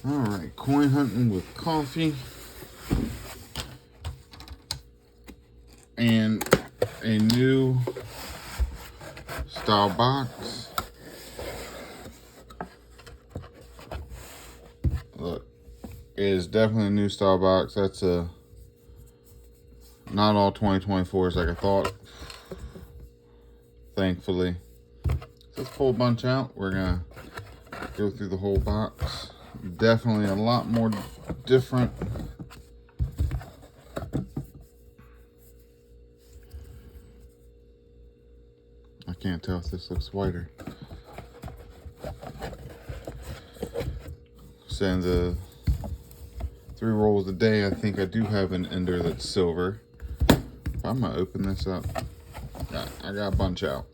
Alright, coin hunting with coffee. And a new style box. Look, it is definitely a new style box. That's not all 2024s like I thought. Thankfully. Let's pull a bunch out. We're gonna go through the whole box. Definitely a lot more different. I can't tell if this looks whiter. Saying the 3 rolls a day, I think I do have an ender that's silver. I'm gonna open this up. I got a bunch out.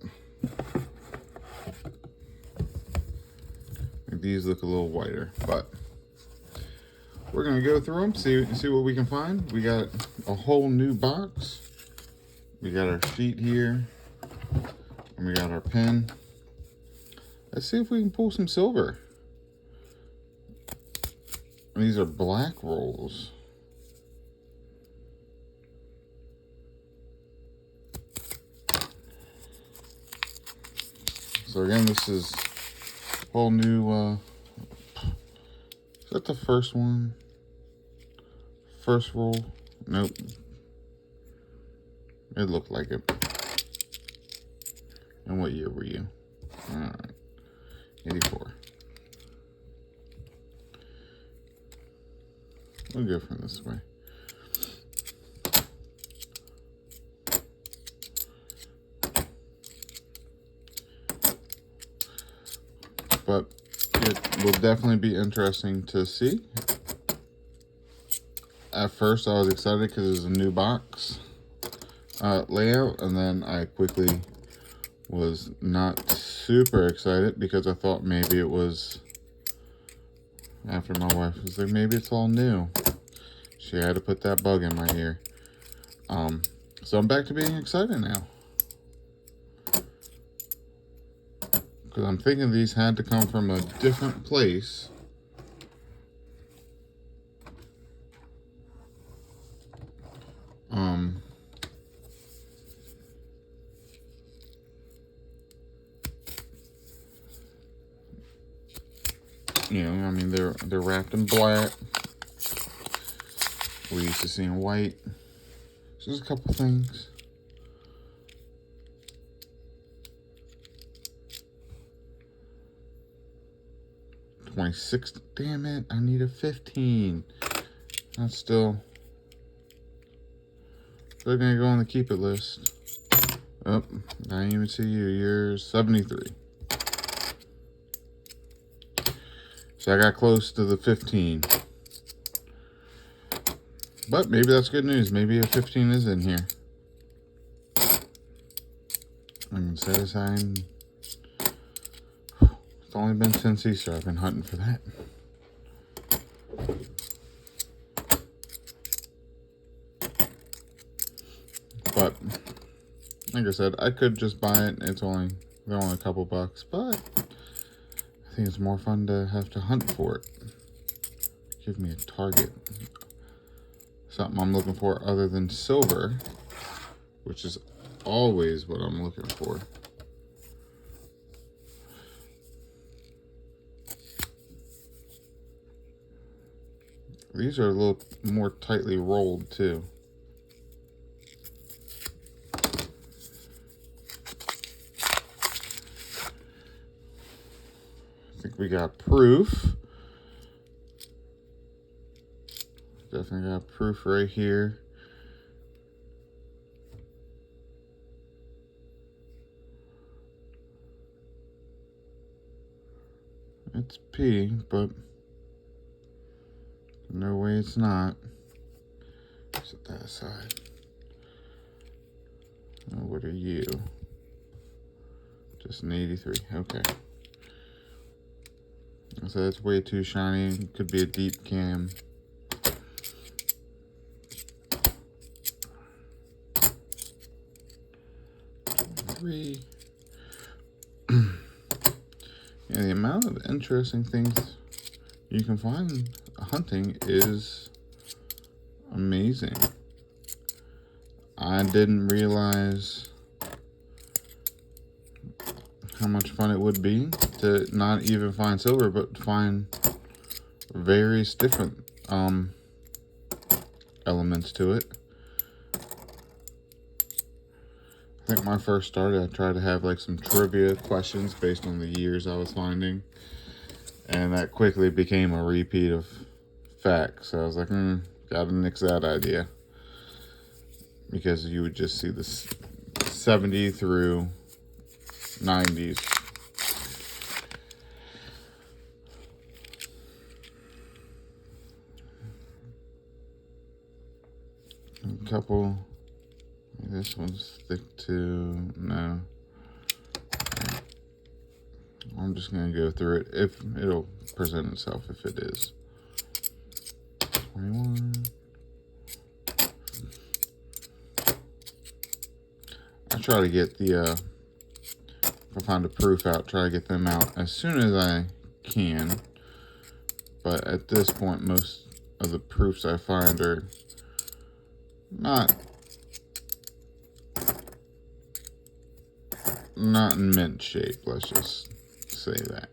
These look a little whiter, but we're gonna go through them, see what we can find. We got a whole new box. We got our sheet here, and we got our pen. Let's see if we can pull some silver. These are black rolls. So again, this is whole new, is that the first one? First roll? Nope. It looked like it. And what year were you? Alright. 84. We'll go from this way. But it will definitely be interesting to see. At first I was excited because it was a new box layout, and then I quickly was not super excited because I thought maybe it was, after my wife was like, maybe it's all new. She had to put that bug in my ear. So I'm back to being excited now. Because I'm thinking these had to come from a different place. You know, I mean, they're wrapped in black. We're used to seeing white. So there's a couple things. $26. Damn it! I need a 15. That's still. They're gonna go on the keep it list. Oh, I didn't even see you. You're 73. So I got close to the 15. But maybe that's good news. Maybe a 15 is in here. I can set aside. It's only been since Easter I've been hunting for that. But like I said, I could just buy it. They're only a couple bucks, but I think it's more fun to have to hunt for it. Give me a target. Something I'm looking for other than silver, which is always what I'm looking for. These are a little more tightly rolled too. I think we got proof. Definitely got proof right here. It's P, but no way it's not. Set that aside. Oh, what are you? Just an 83. Okay. So that's way too shiny. It could be a deep cam. Yeah, the amount of interesting things you can find hunting is amazing. I didn't realize how much fun it would be to not even find silver, but find various different elements to it. I think when I first started, I tried to have like some trivia questions based on the years I was finding, and that quickly became a repeat of facts. So I was like, gotta nix that idea, because you would just see this 70 through 90s. A couple. This one's thick too. No. I'm just gonna go through it. If it'll present itself, if it is. 21. I try to get the if I find a proof out, try to get them out as soon as I can. But at this point, most of the proofs I find are not in mint shape, let's just say that.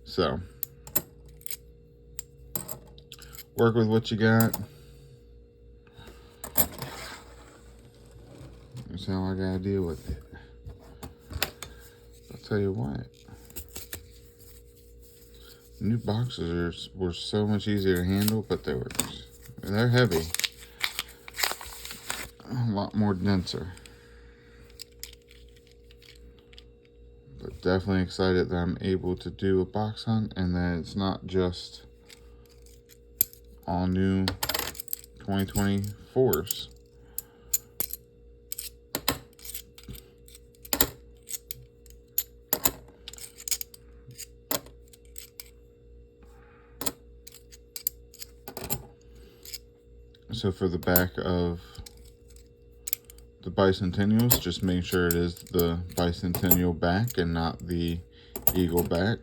So, work with what you got. That's how I gotta deal with it. I'll tell you what. New boxes were so much easier to handle, but they're heavy. A lot more denser. But definitely excited that I'm able to do a box hunt, and that it's not just all new 2024s. So for the back of the bicentennials, just make sure it is the bicentennial back and not the eagle back.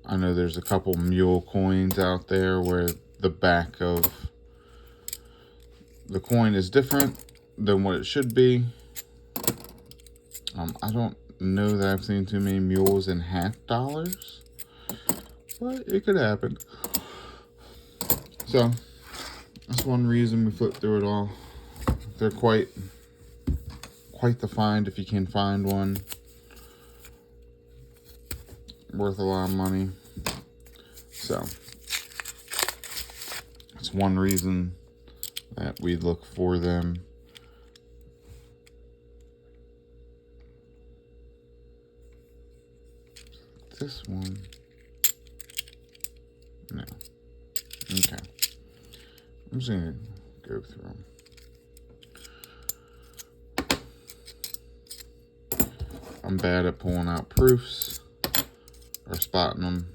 I know there's a couple mule coins out there where the back of the coin is different than what it should be. I don't know that I've seen too many mules in $50, but it could happen. So that's one reason we flipped through it all. They're quite the find if you can find one. Worth a lot of money. So that's one reason that we look for them. This one, no. Okay. I'm just gonna go through them. I'm bad at pulling out proofs or spotting them.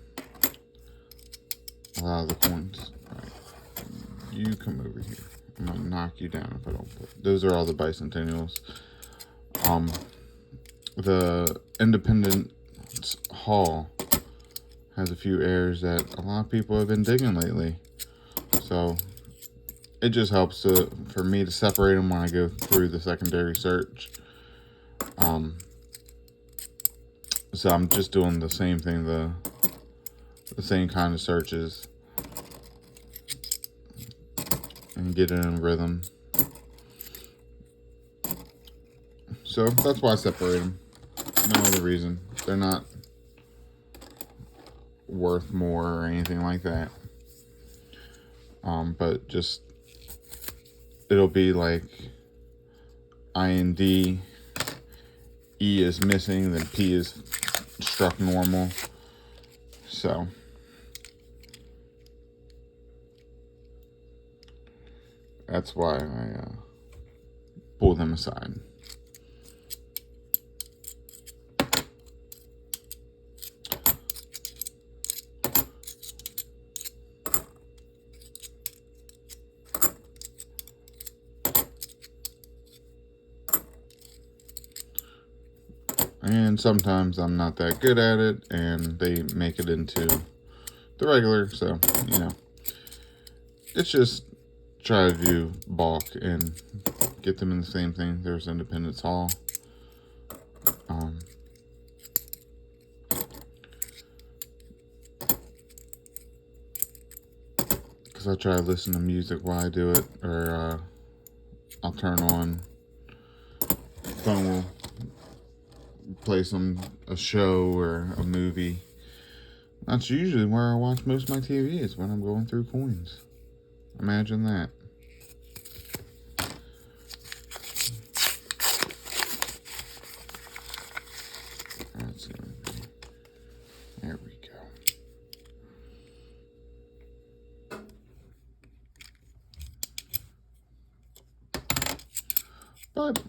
A lot of the coins. Right. You come over here. I'm gonna knock you down if I don't put. Those are all the bicentennials. The Independence Hall has a few errors that a lot of people have been digging lately. So it just helps for me to separate them when I go through the secondary search. So I'm just doing the same thing, the same kind of searches, and get it in rhythm. So that's why I separate them. No other reason. They're not worth more or anything like that. But just, it'll be like IND, E is missing, then P is struck normal. So that's why I pull them aside. And sometimes I'm not that good at it, and they make it into the regular. So, you know, it's just try to do bulk and get them in the same thing. There's Independence Hall. Because I try to listen to music while I do it, or I'll turn on, phone will play a show or a movie. That's usually where I watch most of my TV, is when I'm going through coins. Imagine that. That's gonna be, there we go. But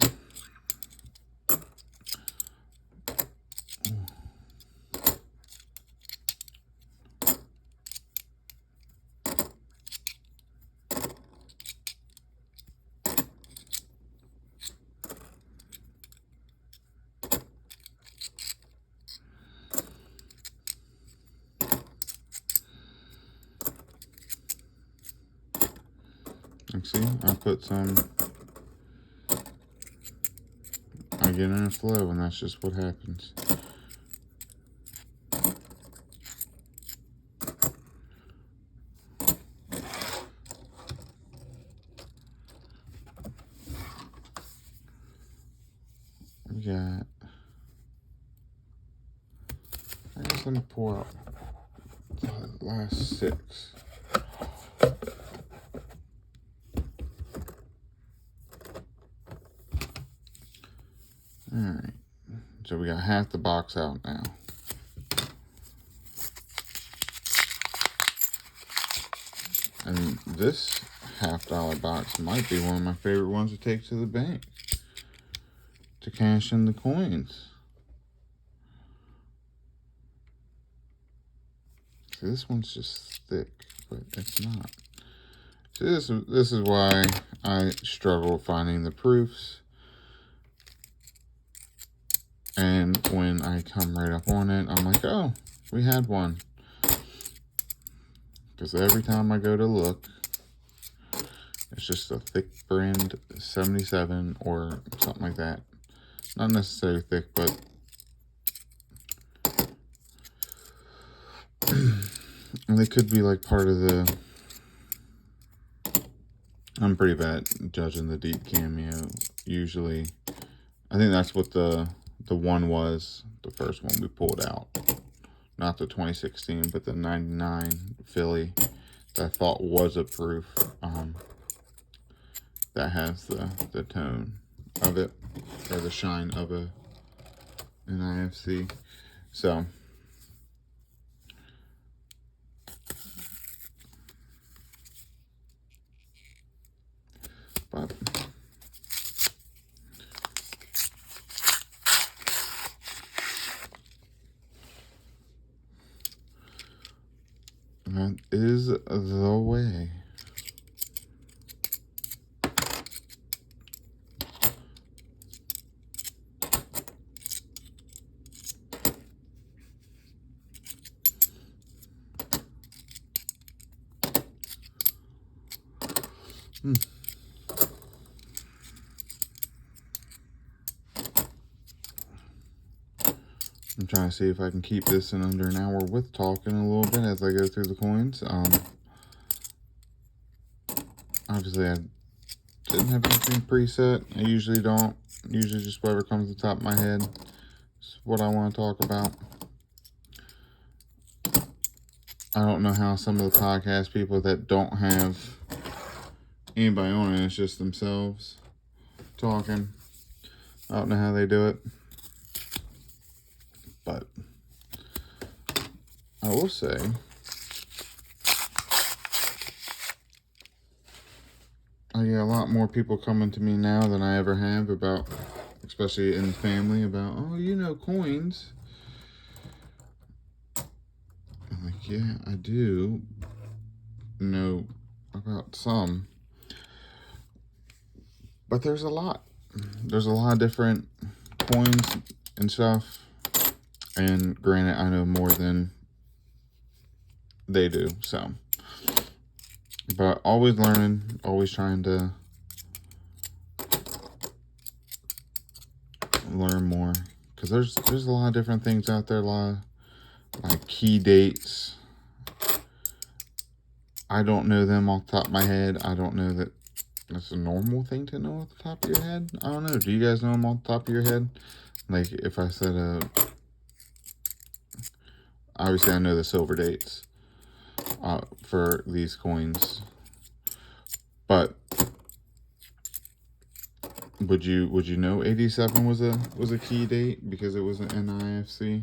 see, I put some, I get in a flow, and that's just what happens. We got, I guess let me pull out the last 6. Alright, so we got half the box out now. And this $50 box might be one of my favorite ones to take to the bank to cash in the coins. See, this one's just thick, but it's not. See, this is why I struggle finding the proofs. And when I come right up on it, I'm like, oh, we had one. Because every time I go to look, it's just a thick brand 77 or something like that. Not necessarily thick, but and they could be like part of the, I'm pretty bad at judging the deep cameo. Usually, I think that's what the one was, the first one we pulled out. Not the 2016, but the 99 Philly that I thought was a proof. That has the tone of it, or the shine of an IFC. So, but that is the way. I'm trying to see if I can keep this in under an hour with talking a little bit as I go through the coins. Obviously, I didn't have anything preset. I usually don't. Usually just whatever comes to the top of my head is what I want to talk about. I don't know how some of the podcast people that don't have anybody on it, it's just themselves talking. I don't know how they do it. But I will say, I get a lot more people coming to me now than I ever have about, especially in the family, about, oh, you know coins. I'm like, yeah, I do know about some. But there's a lot. There's a lot of different coins and stuff. And granted, I know more than they do, so. But always learning, always trying to learn more. Because there's a lot of different things out there, a lot of like key dates. I don't know them off the top of my head. I don't know that that's a normal thing to know off the top of your head. I don't know. Do you guys know them off the top of your head? Like if I said obviously I know the silver dates for these coins, but would you know 87 was a key date because it was an NIFC?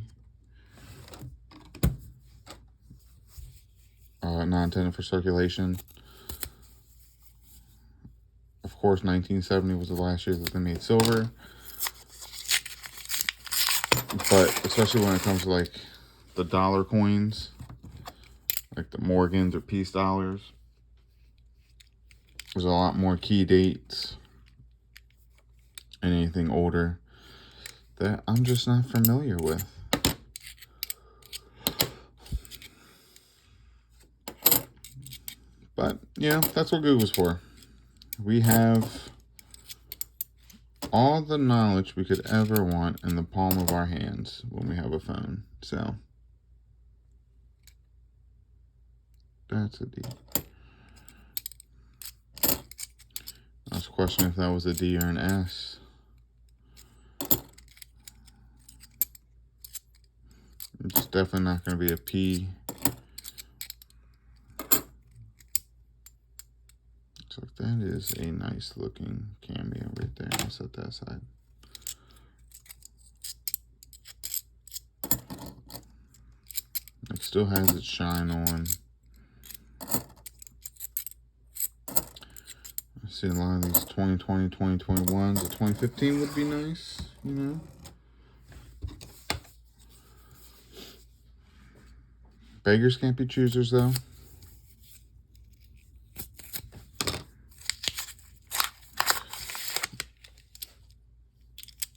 Not intended for circulation. Of course, 1970 was the last year that they made silver. But especially when it comes to like the dollar coins, like the Morgans or Peace dollars, there's a lot more key dates and anything older that I'm just not familiar with. But, yeah, that's what Google's for. We have all the knowledge we could ever want in the palm of our hands when we have a phone. So, that's a D. I was questioning if that was a D or an S. It's definitely not going to be a P. So that is a nice looking cameo right there. I'll set that aside. It still has its shine on. I see a lot of these 2020, 2021s. The 2015 would be nice, you know. Beggars can't be choosers, though.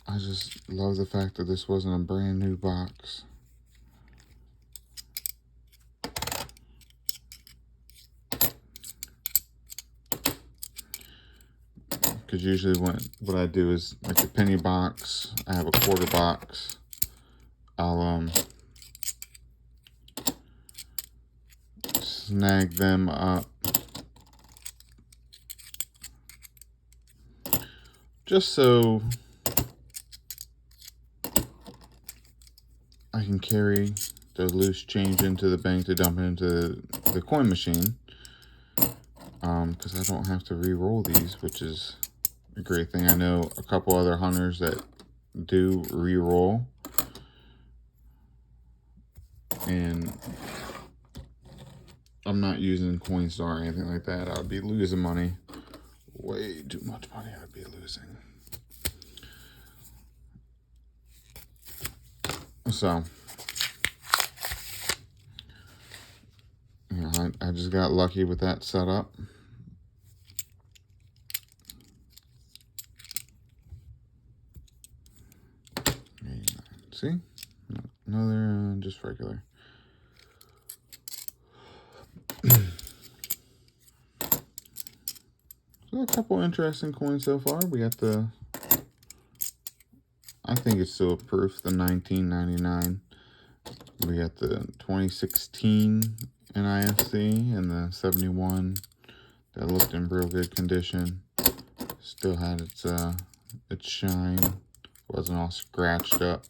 I just love the fact that this wasn't a brand new box. Because usually what I do is like a penny box, I have a quarter box. I'll snag them up just so I can carry the loose change into the bank to dump it into the coin machine, because I don't have to re-roll these, which is a great thing. I know a couple other hunters that do re-roll, and I'm not using Coinstar or anything like that. I would be losing money. Way too much money I would be losing. So, you know, I just got lucky with that setup. See? Another, just regular. So a couple interesting coins so far. We got the, I think it's still a proof, the 1999. We got the 2016 NIFC and the 71 that looked in real good condition. Still had its shine. Wasn't all scratched up.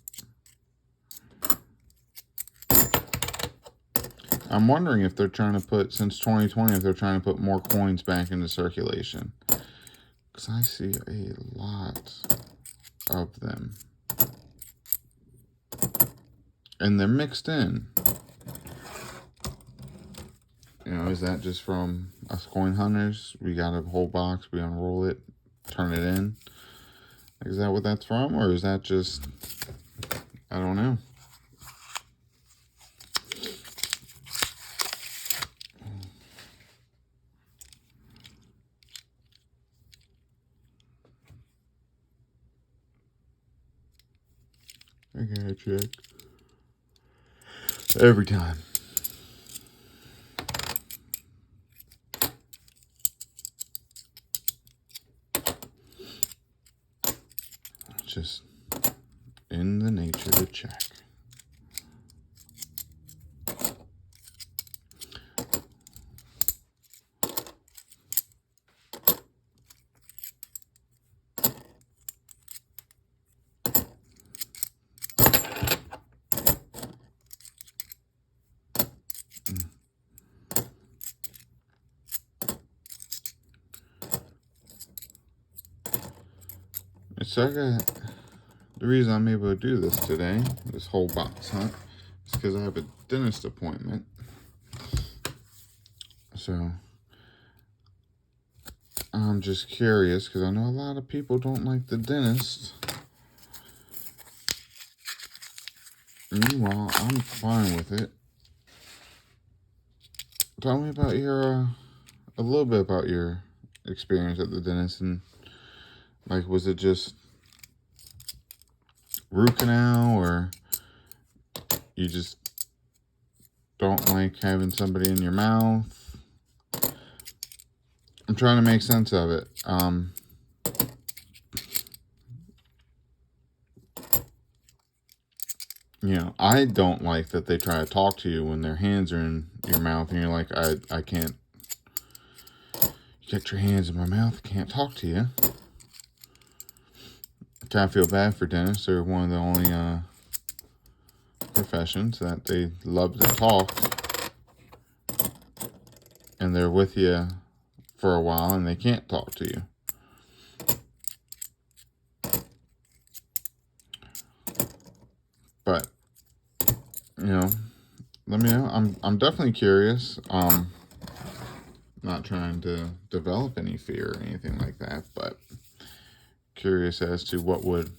I'm wondering if they're trying to put, since 2020, if they're trying to put more coins back into circulation. Because I see a lot of them. And they're mixed in. You know, is that just from us coin hunters? We got a whole box, we unroll it, turn it in. Is that what that's from? Or is that just, I don't know. I gotta check. Every time. Just in the nature to check. So the reason I'm able to do this today, this whole box hunt, is because I have a dentist appointment. So I'm just curious because I know a lot of people don't like the dentist. Meanwhile, I'm fine with it. Tell me about your, a little bit about your experience at the dentist, and like, was it just root canal, or you just don't like having somebody in your mouth? I'm trying to make sense of it. You know, I don't like that they try to talk to you when their hands are in your mouth and you're like, I can't get your hands in my mouth, can't talk to you. I kind of feel bad for dentists. They're one of the only professions that they love to talk, and they're with you for a while and they can't talk to you. But, you know, let me know. I'm definitely curious. Not trying to develop any fear or anything like that, but curious as to what would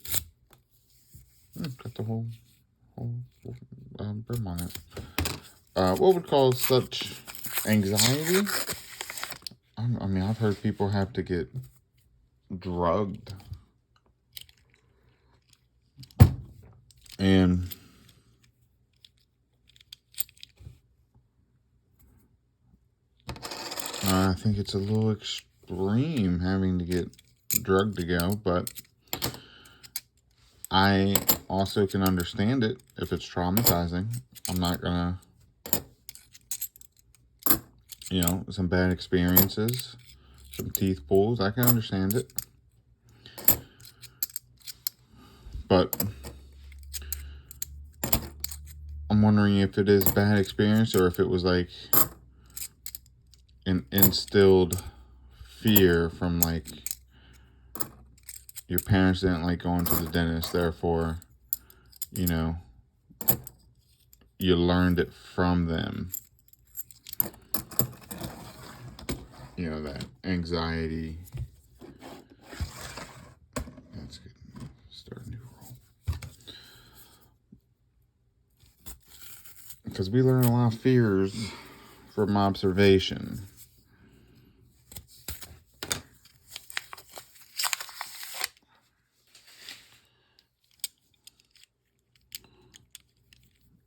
got the whole brim on it. What would cause such anxiety? I mean, I've heard people have to get drugged, and I think it's a little extreme having to get drugged to go, but I also can understand it if it's traumatizing. I'm not gonna, you know, some bad experiences, some teeth pulls, I can understand it. But I'm wondering if it is bad experience or if it was like an instilled fear from like your parents didn't like going to the dentist, therefore, you know, you learned it from them. You know, that anxiety. That's good. Start a new roll. Because we learn a lot of fears from observation.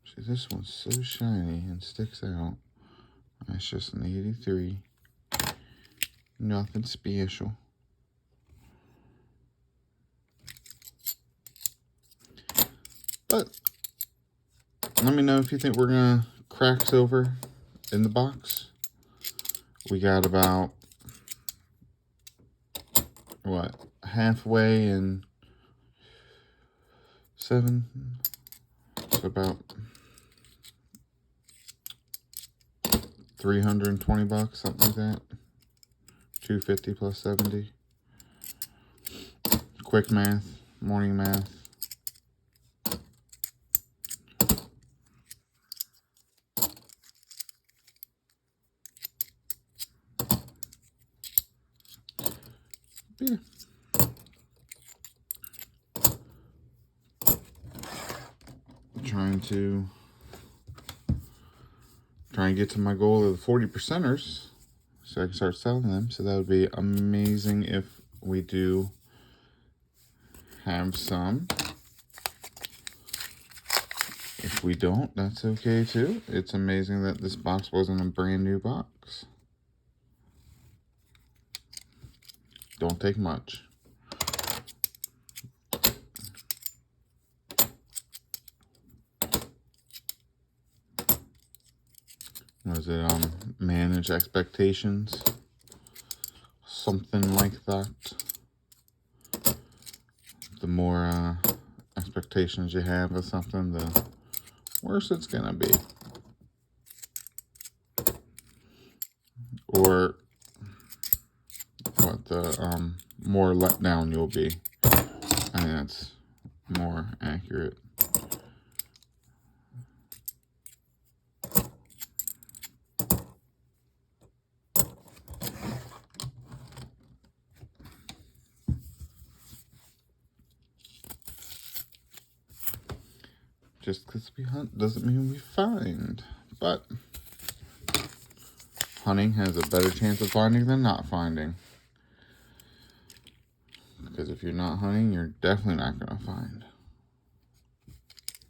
See, this one's so shiny and sticks out. That's just an 83. Nothing special. But let me know if you think we're gonna crack silver in the box. We got about, what, halfway in 7, so about 320 bucks, something like that. 250 plus 70. Quick math, morning math. Yeah. Trying to get to my goal of the 40%ers so I can start selling them. So that would be amazing if we do have some. If we don't, that's okay too. It's amazing that this box wasn't a brand new box. Don't take much. Was it manage expectations? Something like that. The more expectations you have of something, the worse it's gonna be. Or what, the more let down you'll be. I think that's more accurate. Just because we hunt doesn't mean we find. But hunting has a better chance of finding than not finding. Because if you're not hunting, you're definitely not going to find.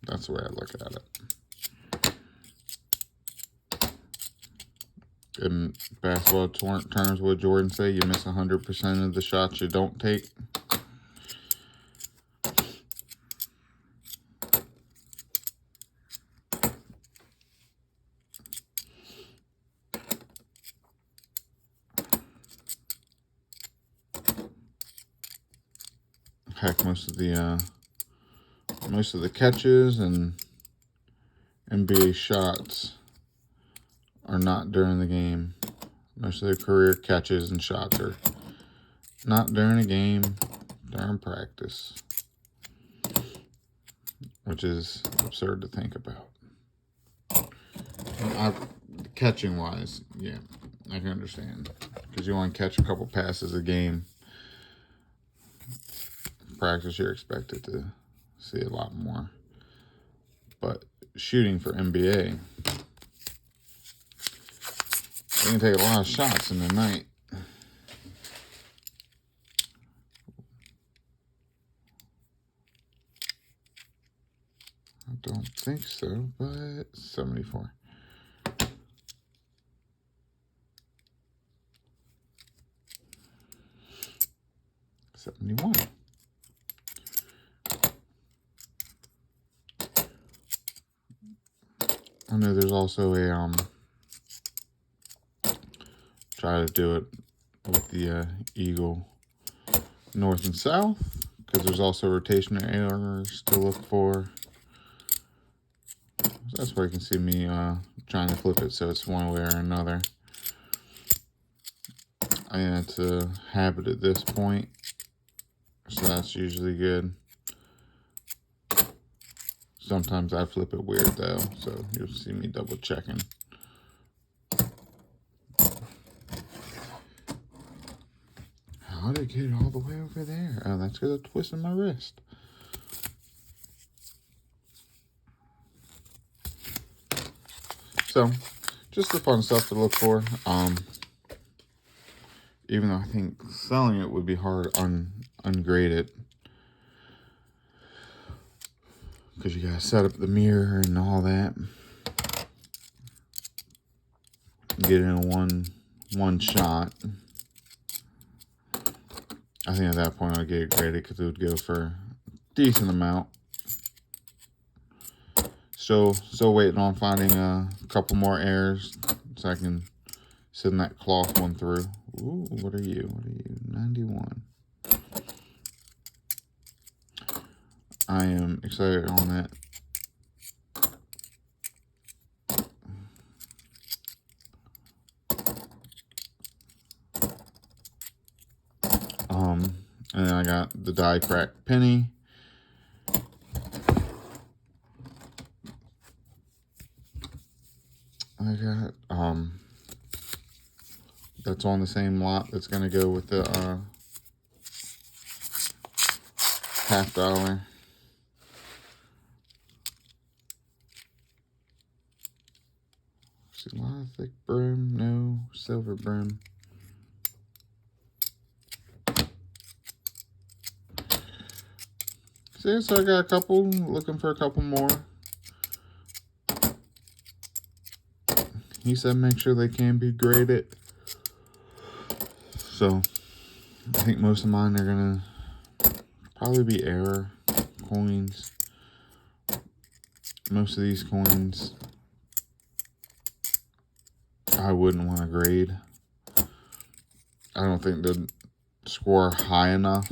That's the way I look at it. In basketball terms, what Jordan say? You miss 100% of the shots you don't take. Heck, most of the catches and NBA shots are not during the game. Most of their career catches and shots are not during a game, during practice, which is absurd to think about. Catching wise, yeah, I can understand, because you want to catch a couple passes a game. Practice, you're expected to see a lot more. But shooting for NBA, you can take a lot of shots in the night. I don't think so, but 74. $71. I know there's also a try to do it with the Eagle North and South, because there's also rotational errors to look for. So that's where you can see me trying to flip it so it's one way or another. I think that's a habit at this point, so that's usually good. Sometimes I flip it weird though, so you'll see me double checking. How did it get all the way over there? Oh, that's because I'm twisting my wrist. So, just the fun stuff to look for. Even though I think selling it would be hard ungraded, because you gotta set up the mirror and all that. Get it in one shot. I think at that point I'd get it graded, because it would go for a decent amount. Still waiting on finding a couple more errors so I can send that cloth one through. Ooh, what are you? 91. I am excited on that. And then I got the die crack penny. I got that's on the same lot that's gonna go with the $50. See, a lot of thick brim, no silver brim. See, so I got a couple, looking for a couple more. he said make sure they can be graded. So I think most of mine are gonna probably be error coins. Most of these coins I wouldn't want to grade. I don't think they'd score high enough.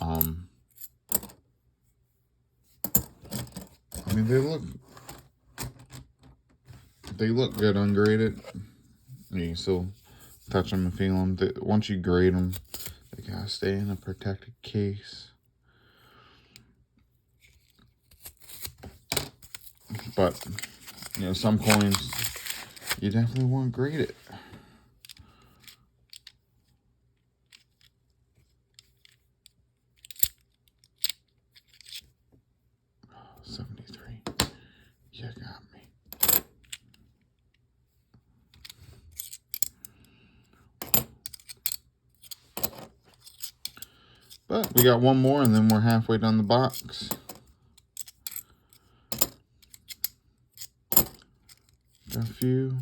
I mean, they look good ungraded. You can still touch them and feel them. Once you grade them, they gotta stay in a protected case. But, you know, some coins, you definitely want to grade it. Oh, 73. You got me. But we got one more and then we're halfway down the box. Got a few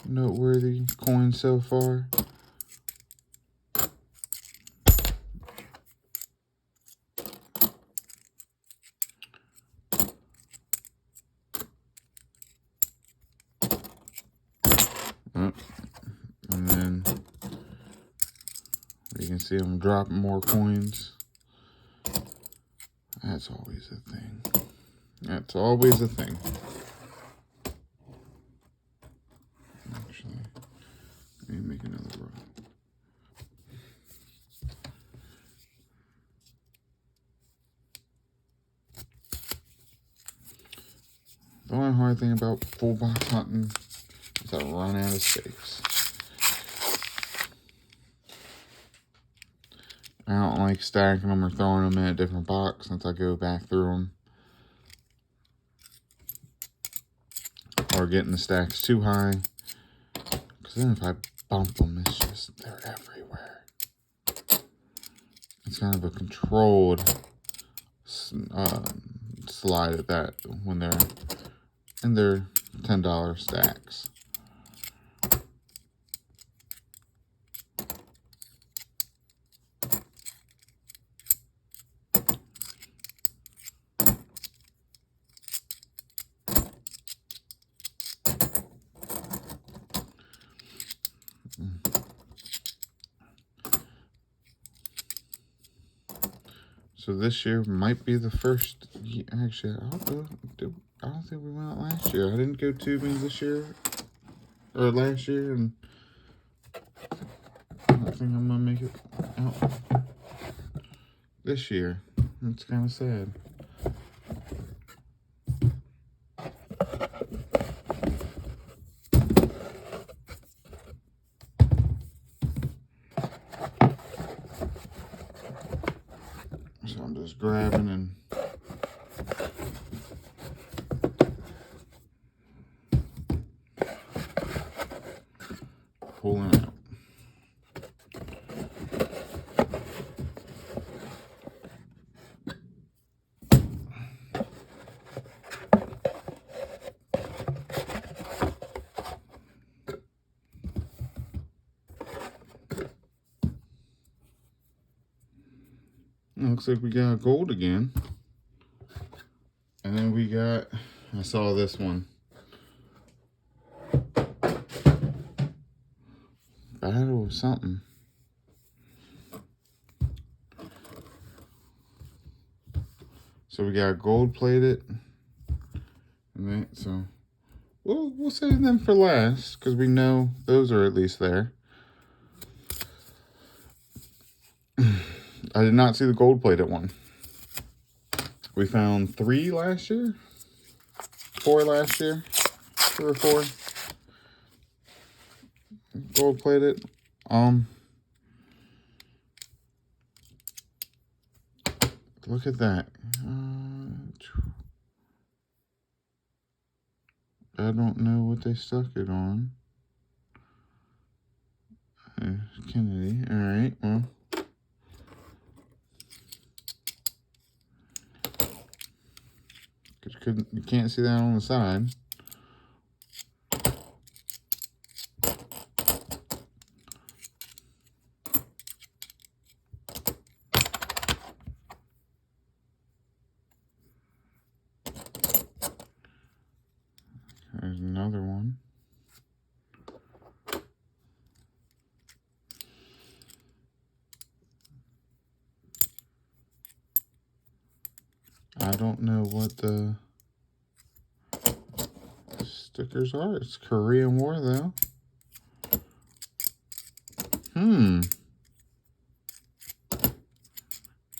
noteworthy coins so far. And then you can see I'm dropping more coins. That's always a thing. That's always a thing. Actually, let me make another row. The only hard thing about full box hunting is I run out of space. I don't like stacking them or throwing them in a different box since I go back through them. Or getting the stacks too high. Because then if I bump them, it's just, they're everywhere. It's kind of a controlled slide at that when they're in their $10 stacks. So this year might be the first. Actually, I don't think we went out last year. I didn't go tubing this year or last year, and I don't think I'm gonna make it out this year. It's kind of sad. So I'm just grabbing and pulling out. Looks like we got gold again. And then we got, I saw this one. Battle of something. So we got gold plated. And then, so we'll save them for last because we know those are at least there. I did not see the gold plated one. We found 3 last year, 4 last year, 3 or 4 gold plated. Look at that. I don't know what they stuck it on. Kennedy. All right. Well. You can't see that on the side. There's another one. I don't know what the stickers are. It's Korean War, though.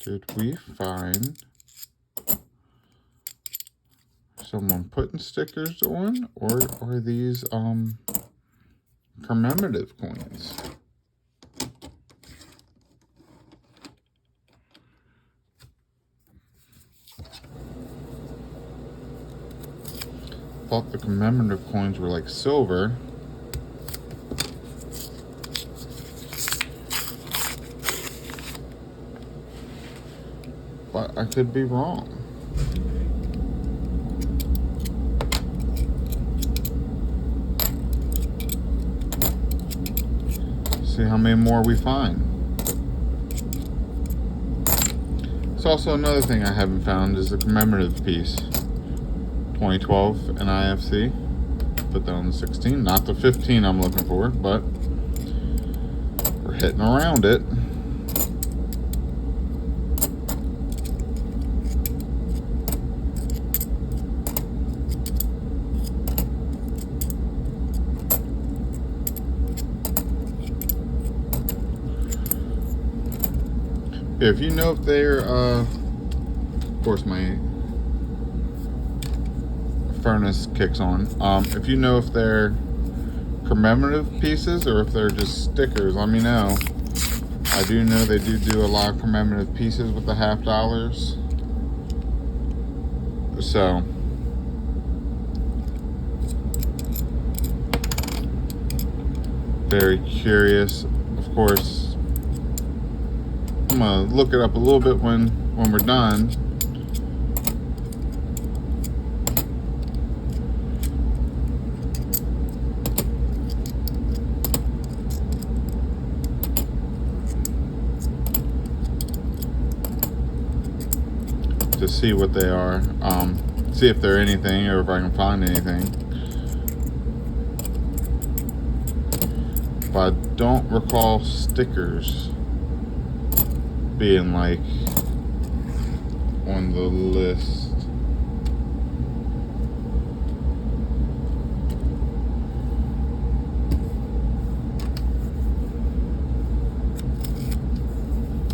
Did we find someone putting stickers on, or are these commemorative coins? Thought the commemorative coins were like silver. But I could be wrong. See how many more we find. It's also another thing I haven't found is the commemorative piece. 2012 and IFC. Put that on the 16. Not the 15 I'm looking for, but we're hitting around it. If you know if they're, of course my furnace kicks on. If you know if they're commemorative pieces or if they're just stickers, let me know. I do know they do a lot of commemorative pieces with the $50. So, very curious. Of course, I'm gonna look it up a little bit when we're done. To see what they are, see if they're anything or if I can find anything. But I don't recall stickers being like on the list.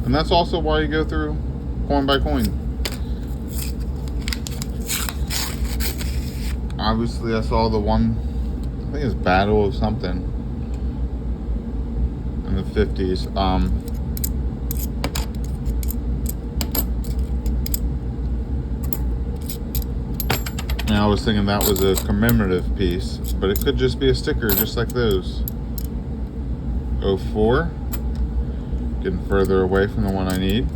And that's also why you go through coin by coin. Obviously I saw the one, I think it's Battle of something in the 50s. And I was thinking that was a commemorative piece, but it could just be a sticker, just like those. 04, getting further away from the one I need.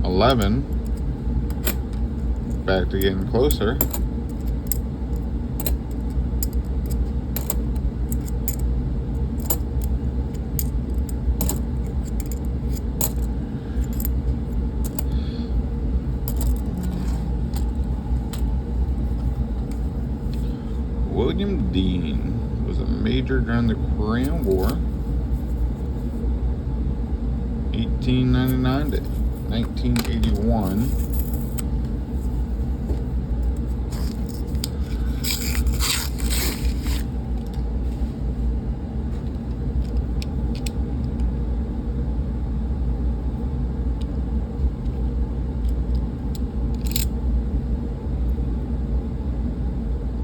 $11, back to getting closer. William Dean was a major during the Korean War, 1899 to 1981.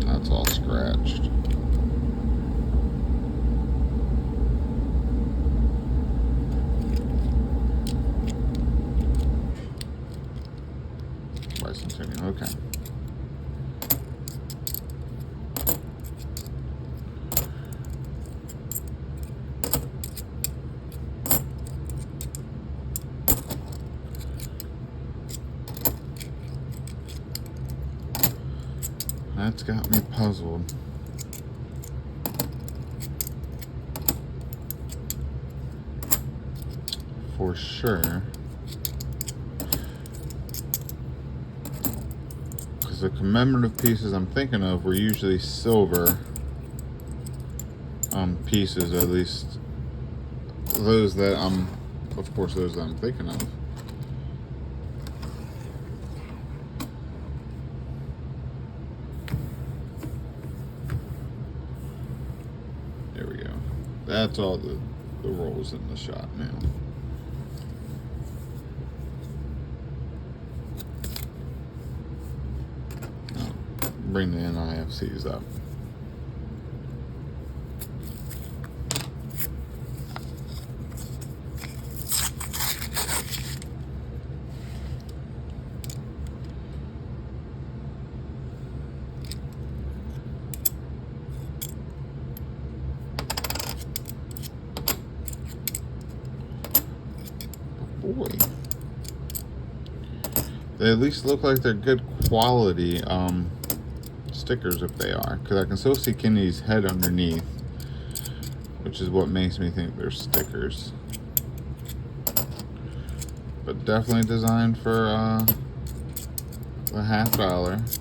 That's all scratched. That's got me puzzled. For sure. Because the commemorative pieces I'm thinking of were usually silver pieces, at least those that of course, those that I'm thinking of. There we go. That's all the rolls in the shot now. Bring the NIFCs up. Boy, they at least look like they're good quality stickers if they are, because I can still see Kenny's head underneath, which is what makes me think they're stickers. But definitely designed for the $50.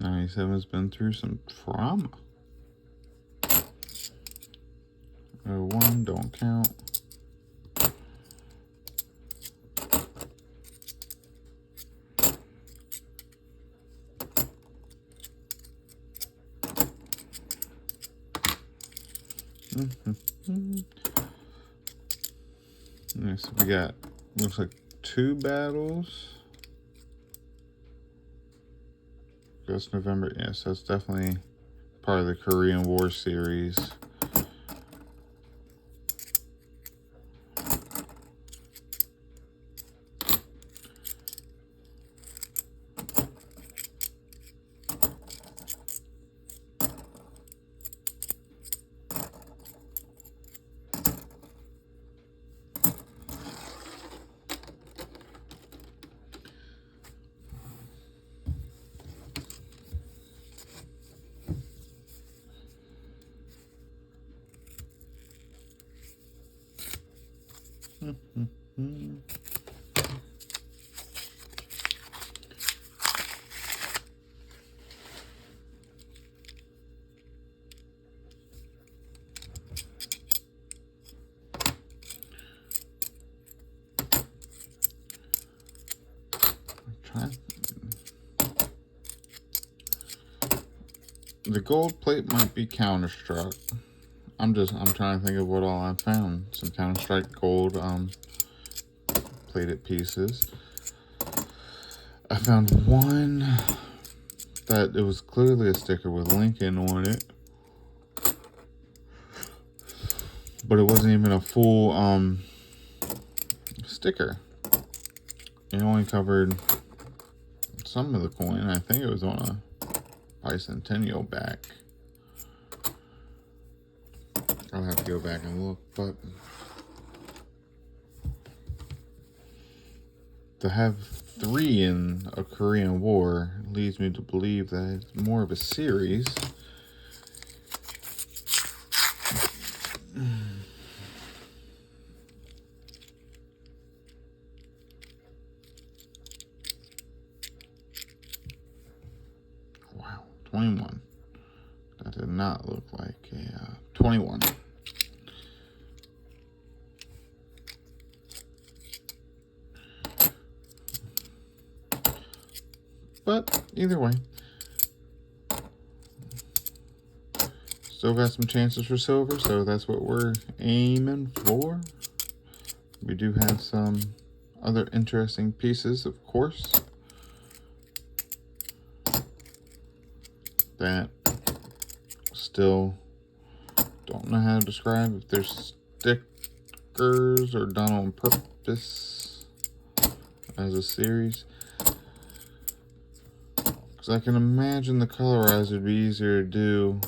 '97's been through some trauma. 01 don't count. So we got, looks like 2 battles. Just November, yes, that's definitely part of the Korean War series. The gold plate might be Counter-Struck. I'm trying to think of what all I found. Some Counter-Strike gold plated pieces. I found one that it was clearly a sticker with Lincoln on it, but it wasn't even a full sticker. It only covered some of the coin. I think it was on a bicentennial back. I'll have to go back and look, but to have 3 in a Korean War leads me to believe that it's more of a series. Wow, 21. That did not look like a 21. either way, still got some chances for silver, so that's what we're aiming for. We do have some other interesting pieces, of course, that still don't know how to describe if they're stickers or done on purpose as a series. Because I can imagine the colorizer would be easier to do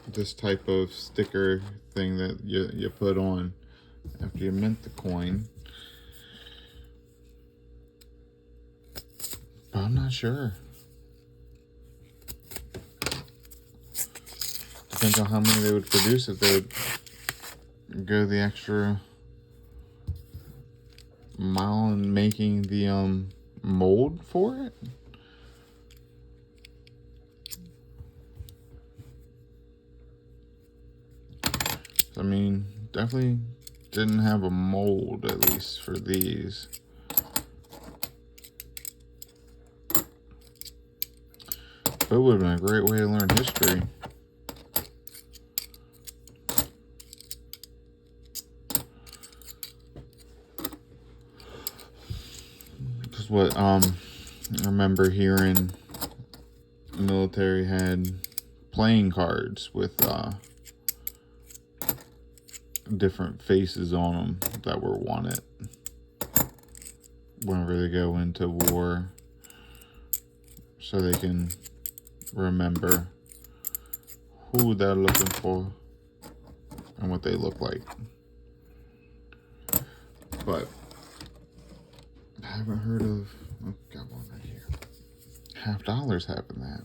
this type of sticker thing that you put on after you mint the coin. But I'm not sure. Depends on how many they would produce if they would go the extra mile in making the mold for it. I mean, definitely didn't have a mold, at least for these. But it would have been a great way to learn history. Because what I remember hearing, the military had playing cards with different faces on them that were wanted whenever they go into war, so they can remember who they're looking for and what they look like. But I haven't heard of, oh, got one right here. $50 having that.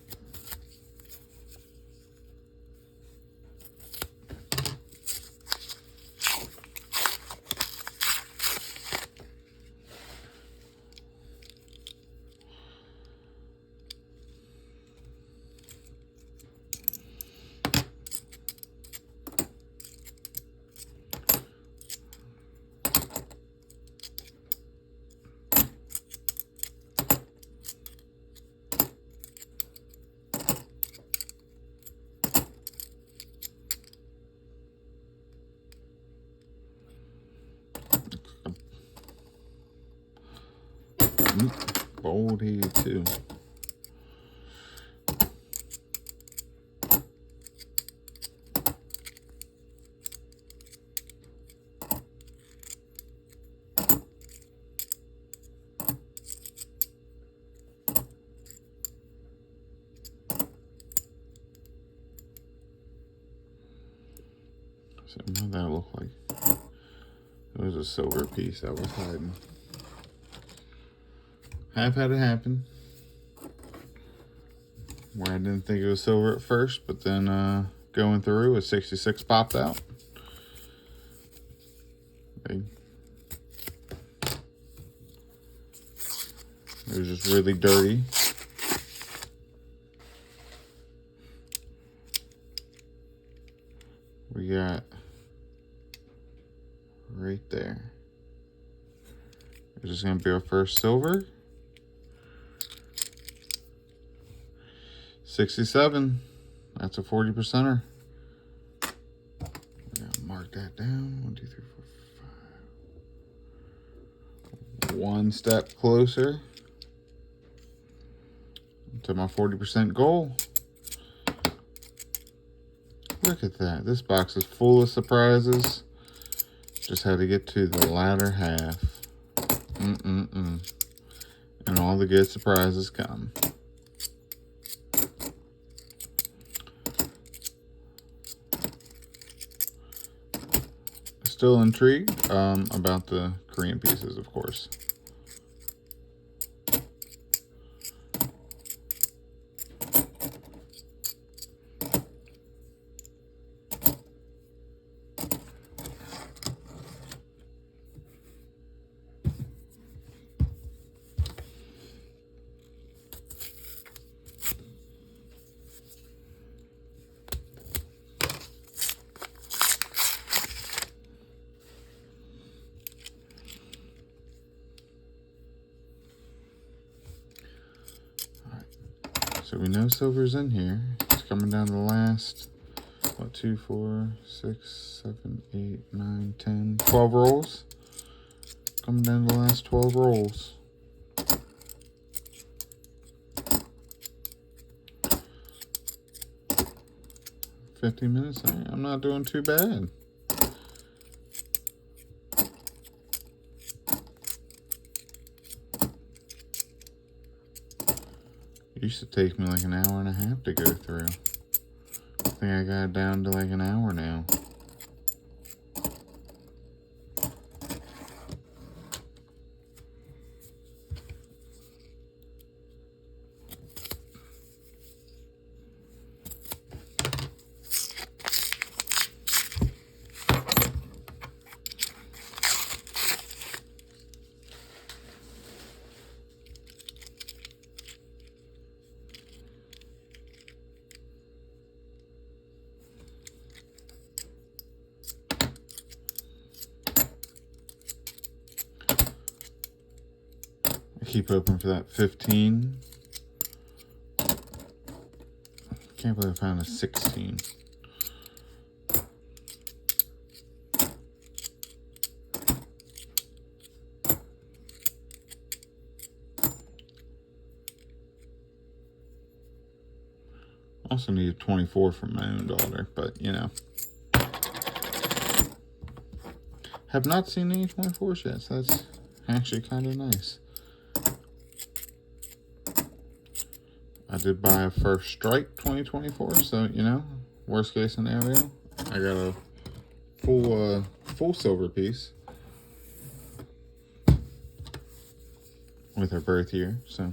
Bold 82. So what that look like? It was a silver piece that was hiding. Have had it happen where I didn't think it was silver at first, but then going through, a 66 popped out. It was just really dirty. We got right there. This is going to be our first silver. 67. That's a 40%er. We're gonna mark that down. 1, 2, 3, 4, 5. One step closer to my 40% goal. Look at that. This box is full of surprises. Just had to get to the latter half. And all the good surprises come. Still intrigued about the Korean pieces, of course. So we know silver's in here. It's coming down to the last, what, 2, 4, 6, 7, 8, 9, 10, 12 rolls. Coming down to the last 12 rolls. $15. I'm not doing too bad. It used to take me like an hour and a half to go through. I think I got it down to like an hour now. Keep open for that 15. Can't believe I found a 16. Also need a 24 from my own daughter, but you know. Have not seen any 24s yet, so that's actually kind of nice. I did buy a First Strike 2024, so you know, worst case scenario, I got a full silver piece with her birth year. So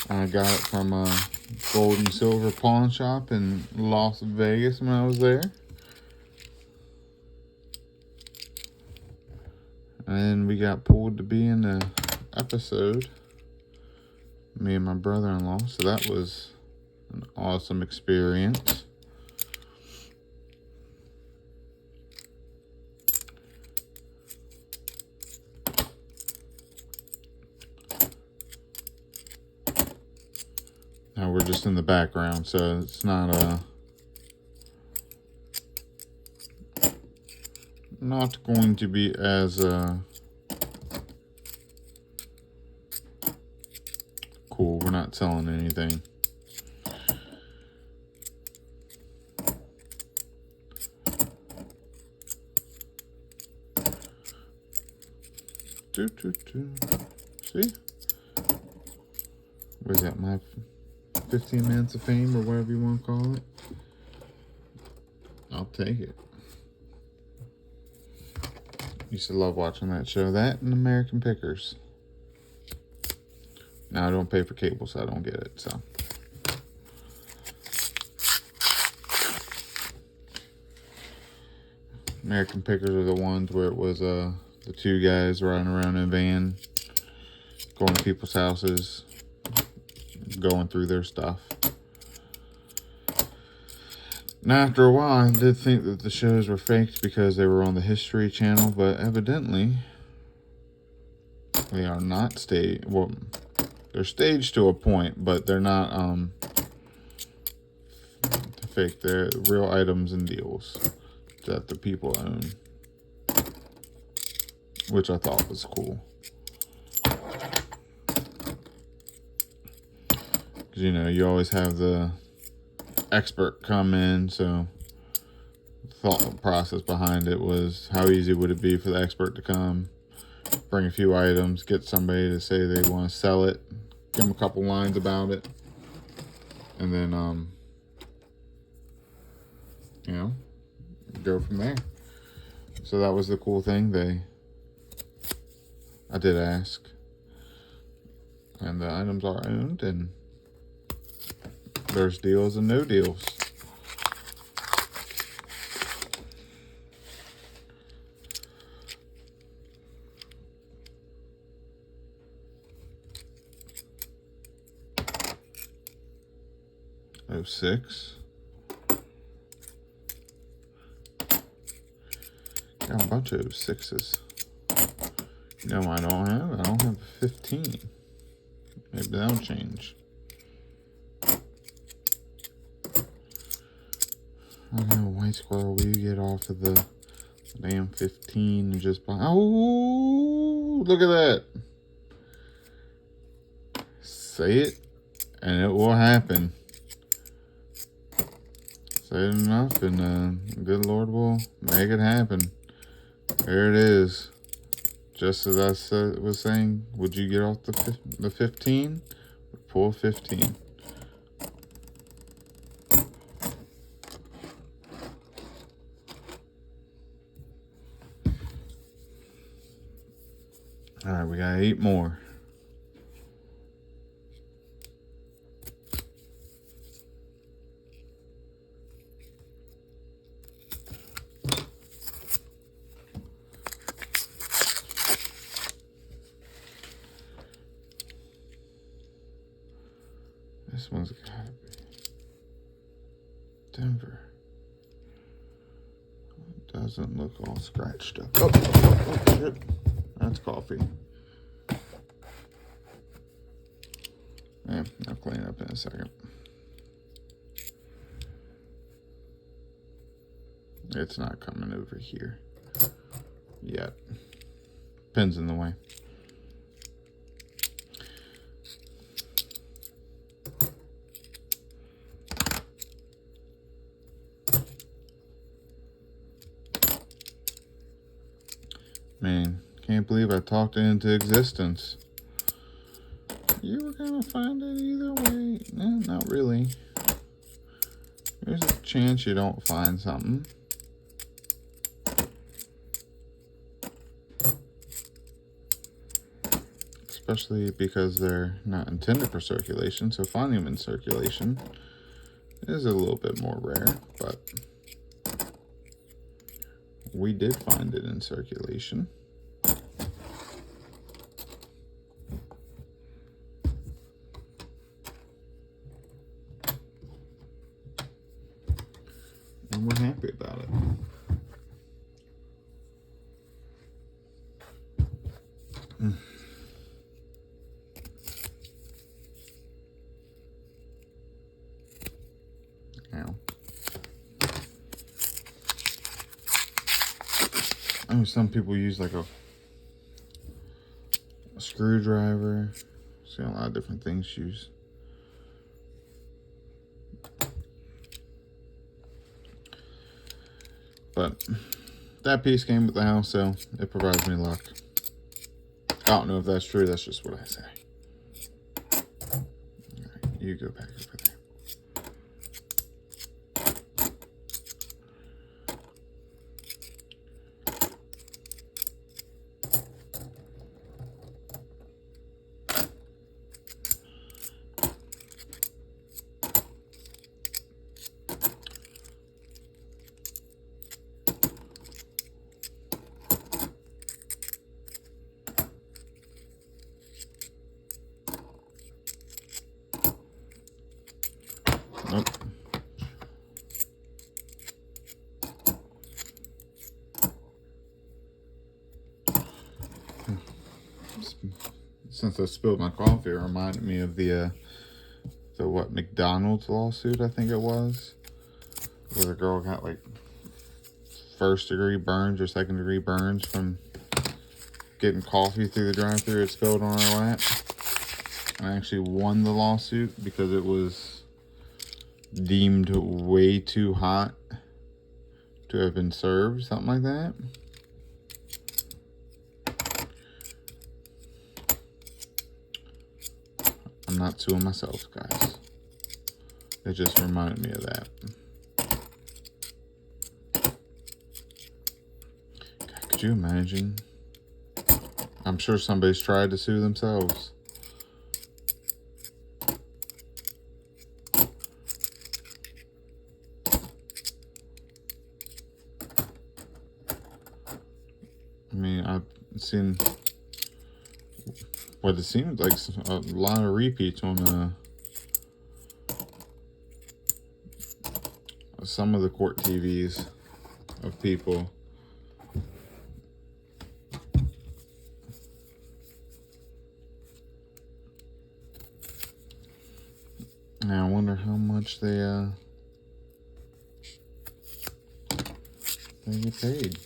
I got it from a gold and silver pawn shop in Las Vegas when I was there. And we got pulled to be in the episode, me and my brother-in-law, so that was an awesome experience. Now we're just in the background, so it's not going to be as cool. We're not selling anything. See? What is that, my 15 minutes of fame or whatever you want to call it? I'll take it. Used to love watching that show. That and American Pickers. Now I don't pay for cable, so I don't get it. So American Pickers are the ones where it was the two guys riding around in a van, going to people's houses, going through their stuff. And after a while, I did think that the shows were faked because they were on the History Channel, but evidently they are not staged. Well, they're staged to a point, but they're not fake. They're real items and deals that the people own, which I thought was cool. Because, you know, you always have the expert come in, so the thought process behind it was how easy would it be for the expert to come, bring a few items, get somebody to say they want to sell it, give them a couple lines about it, and then you know, go from there. So that was the cool thing. I did ask, and the items are owned, and there's deals and no deals. Oh, 06. Got a bunch of 6s. No, I don't have. I don't have 15. Maybe that'll change. I don't know, White Squirrel, will you get off of the damn 15 and just buy? Oh, look at that. Say it, and it will happen. Say it enough, and the good Lord will make it happen. There it is. Just as I was saying, would you get off the 15? Pull 15. All right, we got 8 more. This one's gotta be Denver. It doesn't look all scratched up. Oh shit. That's coffee. Yeah, I'll clean it up in a second. It's not coming over here yet. Pen's in the way. Man, can't believe I talked it into existence. You were gonna find it either way. No, not really. There's a chance you don't find something. Especially because they're not intended for circulation, so finding them in circulation is a little bit more rare, but we did find it in circulation. And we're happy about it. Now, I know some people use like a screwdriver. See a lot of different things used. But that piece came with the house, so it provides me luck. I don't know if that's true, that's just what I say. Alright, you go back over there. Nope. Since I spilled my coffee, it reminded me of the what, McDonald's lawsuit, I think it was, where the girl got like 1st-degree burns or 2nd-degree burns from getting coffee through the drive-thru. It spilled on her lap. And I actually won the lawsuit because it was deemed way too hot to have been served, something like that. I'm not suing myself, guys. It just reminded me of that. God, could you imagine? I'm sure somebody's tried to sue themselves. I mean, I've seen what it seems like a lot of repeats on some of the court TVs of people wonder how much they get paid.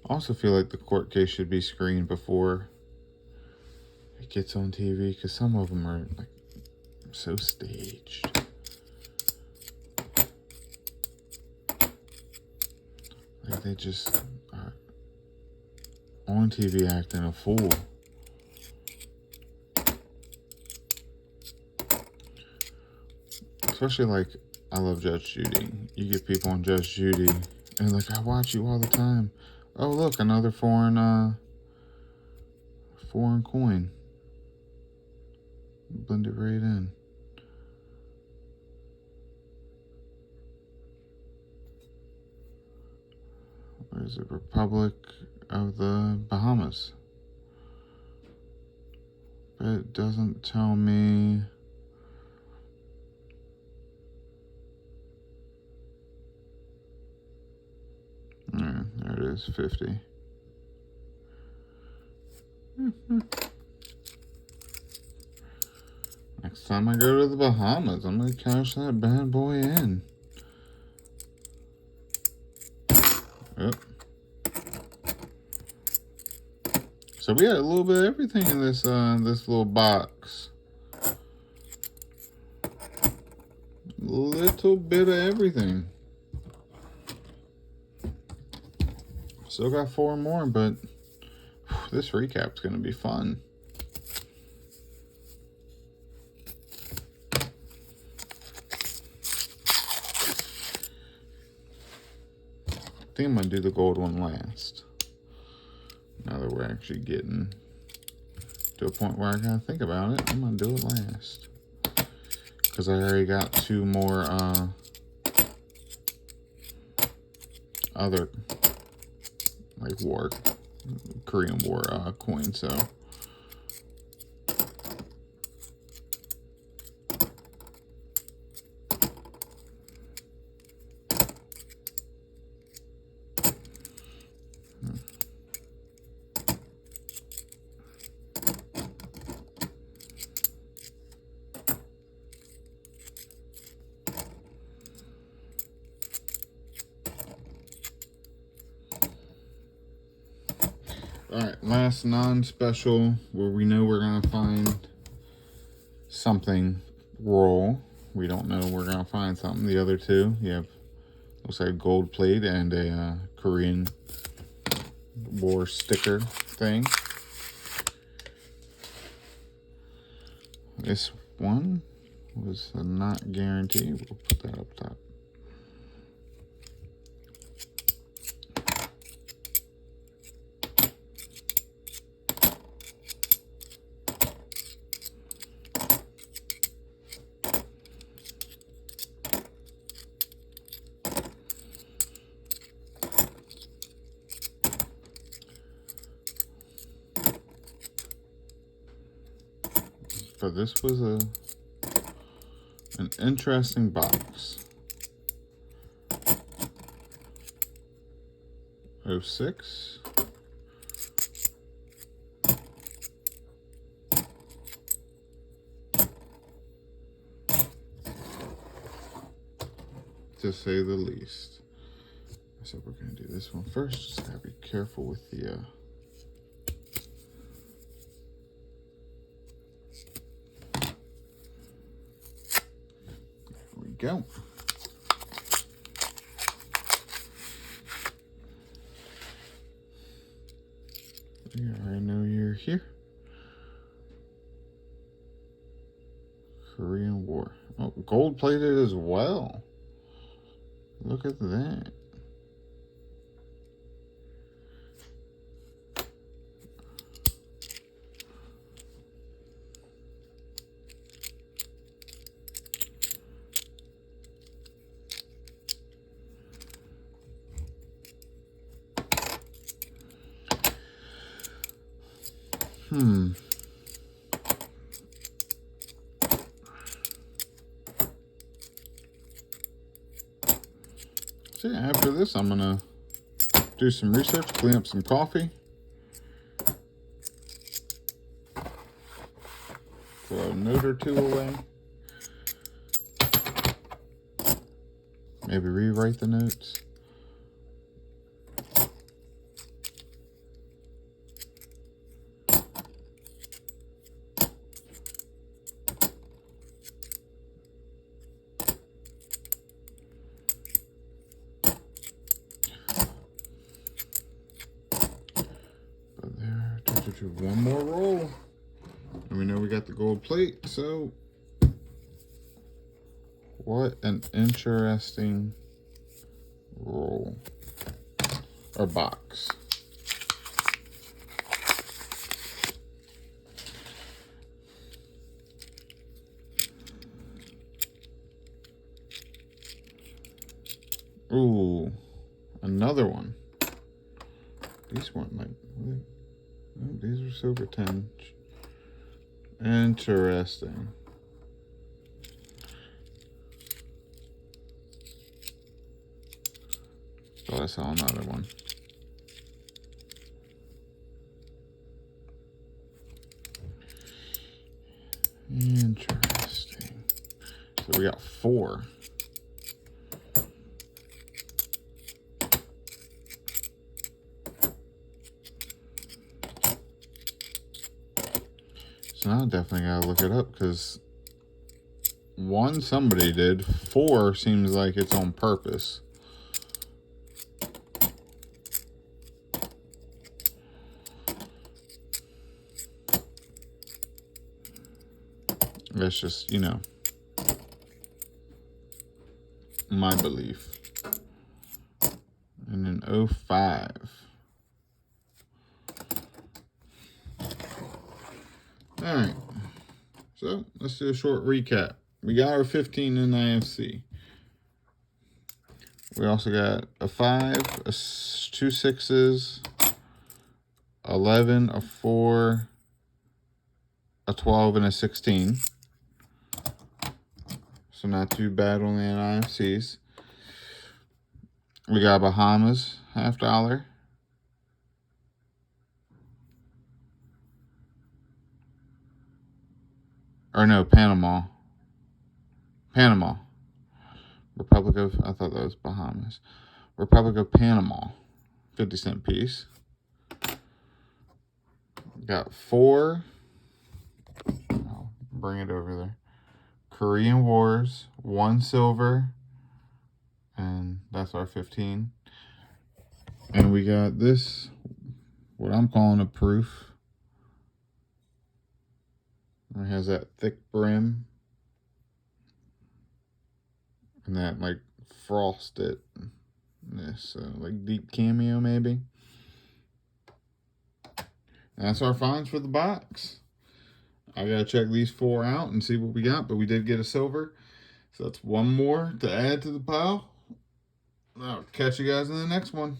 I also feel like the court case should be screened before it gets on TV, because some of them are like so staged. Like they just are on TV acting a fool. Especially like, I love Judge Judy. You get people on Judge Judy and like, I watch you all the time. Oh look, another foreign coin. Blend it right in. What is it? Republic of the Bahamas. But it doesn't tell me. There it is, 50. Next time I go to the Bahamas, I'm going to cash that bad boy in. Yep. So we had a little bit of everything in this little box. Little bit of everything. Still got 4 more, but this recap's gonna be fun. I think I'm gonna do the gold one last. Now that we're actually getting to a point where I gotta think about it, I'm gonna do it last. Because I already got 2 more other like Korean War coins, so alright, last non-special where we know we're going to find something roll. We don't know we're going to find something. The other 2, you have, looks like a gold plate and a Korean War sticker thing. This one was a not guarantee. We'll put that up top. But this was an interesting box. 06. To say the least. So we're gonna do this one first. Just gotta be careful with the There we go. Yeah, I know you're here. Korean War. Oh, gold plated as well. Look at that. So yeah, after this, I'm gonna do some research, clean up some coffee, note or two away. Maybe rewrite the notes. But there, one more roll. And we know we got the gold plate, so what an interesting roll or box. Ooh, another one. These weren't like, oh, these are silver 10. Interesting. Oh, I saw another one. Interesting. So we got 4. So now I definitely gotta look it up, because 1 somebody did, 4 seems like it's on purpose. That's just, you know, my belief. And then 05. Alright. So, let's do a short recap. We got our 15 in the IFC. We also got a 5, 2 6s, 11, a 4, a 12, and a 16. So not too bad on the IFCs. We got Bahamas, $50. Or no, Panama. Panama. Republic of, I thought that was Bahamas. Republic of Panama, 50-cent piece. Got 4. I'll bring it over there. Korean Wars, 1 silver, and that's our 15. And we got this, what I'm calling a proof. It has that thick brim and that like frostedness, like deep cameo maybe. And that's our finds for the box. I gotta check these 4 out and see what we got, but we did get a silver. So that's 1 more to add to the pile. I'll catch you guys in the next one.